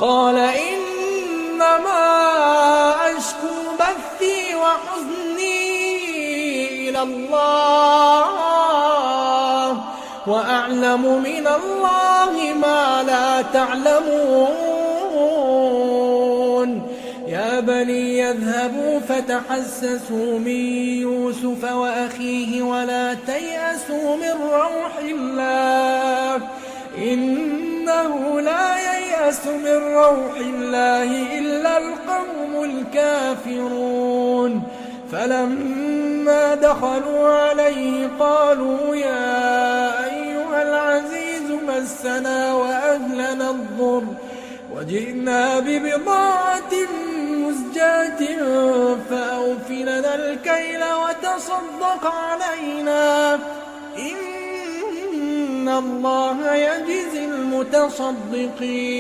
قال إنما أشكو بثي وحزني إلى الله وأعلم من الله ما لا تعلمون يا بني يذهبوا فتحسسوا من يوسف وأخيه ولا تيأسوا من روح الله إنه لا ييأس من روح الله إلا القوم الكافرون فلما دخلوا عليه قالوا يا أيها العزيز مسنا وأهلنا الضر وجئنا ببضاعة مزجاة فأوف لنا الكيل وتصدق علينا إن الله يجزي المتصدقين